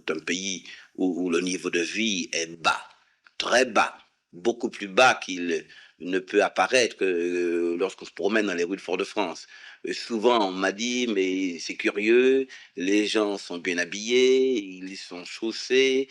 un pays où le niveau de vie est bas, très bas, beaucoup plus bas qu'il ne peut apparaître que lorsqu'on se promène dans les rues de Fort-de-France. Souvent, on m'a dit, mais c'est curieux, les gens sont bien habillés, ils sont chaussés,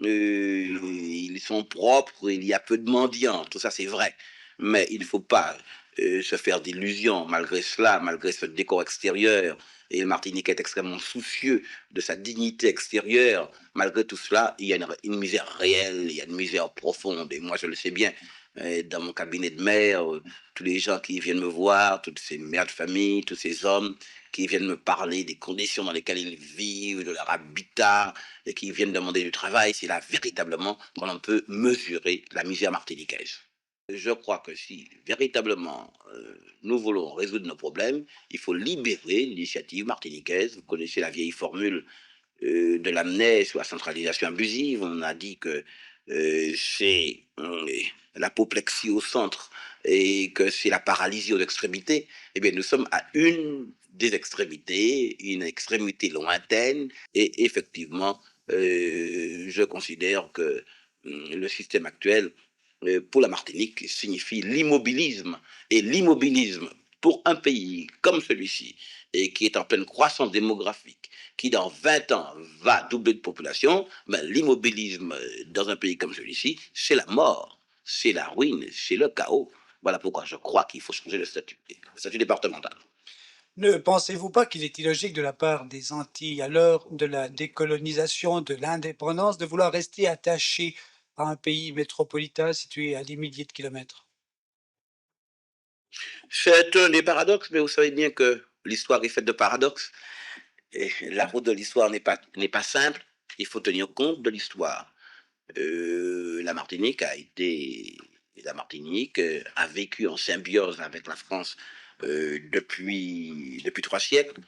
ils sont propres, il y a peu de mendiants, tout ça c'est vrai. Mais il ne faut pas se faire d'illusions, malgré cela, malgré ce décor extérieur, et le Martiniquais est extrêmement soucieux de sa dignité extérieure. Malgré tout cela, il y a une misère réelle, il y a une misère profonde. Et moi, je le sais bien, dans mon cabinet de maire, tous les gens qui viennent me voir, toutes ces mères de famille, tous ces hommes qui viennent me parler des conditions dans lesquelles ils vivent, de leur habitat, et qui viennent demander du travail, c'est là véritablement qu'on peut mesurer la misère martiniquaise. Je crois que si véritablement nous voulons résoudre nos problèmes, il faut libérer l'initiative martiniquaise. Vous connaissez la vieille formule de l'amnèse ou la centralisation abusive. On a dit que c'est l'apoplexie au centre et que c'est la paralysie aux extrémités. Eh bien, nous sommes à une des extrémités, une extrémité lointaine, et effectivement, je considère que le système actuel pour la Martinique signifie l'immobilisme. Et l'immobilisme pour un pays comme celui-ci, et qui est en pleine croissance démographique, qui dans 20 ans va doubler de population, ben, l'immobilisme dans un pays comme celui-ci, c'est la mort, c'est la ruine, c'est le chaos. Voilà pourquoi je crois qu'il faut changer le statut départemental. Ne pensez-vous pas qu'il est illogique de la part des Antilles, à l'heure de la décolonisation, de l'indépendance, de vouloir rester attaché à un pays métropolitain situé à des milliers de kilomètres? C'est un des paradoxes, mais vous savez bien que l'histoire est faite de paradoxes. Et la route de l'histoire n'est pas simple. Il faut tenir compte de l'histoire. La Martinique a été, la Martinique a vécu en symbiose avec la France depuis 3 siècles.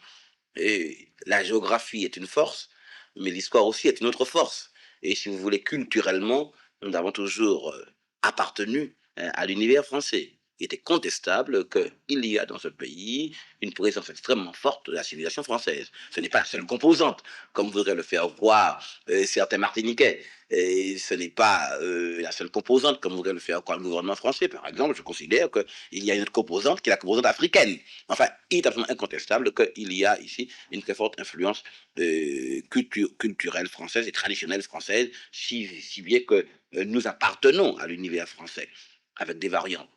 Et la géographie est une force, mais l'histoire aussi est une autre force. Et si vous voulez, culturellement, nous avons toujours appartenu à l'univers français. Il était contestable qu'il y a dans ce pays une présence extrêmement forte de la civilisation française. Ce n'est pas la seule composante, comme voudraient le faire croire certains Martiniquais. Et ce n'est pas la seule composante, comme voudrait le faire croire le gouvernement français. Par exemple, je considère qu'il y a une autre composante qui est la composante africaine. Enfin, il est absolument incontestable qu'il y a ici une très forte influence culturelle française et traditionnelle française, si bien que nous appartenons à l'univers français, avec des variantes.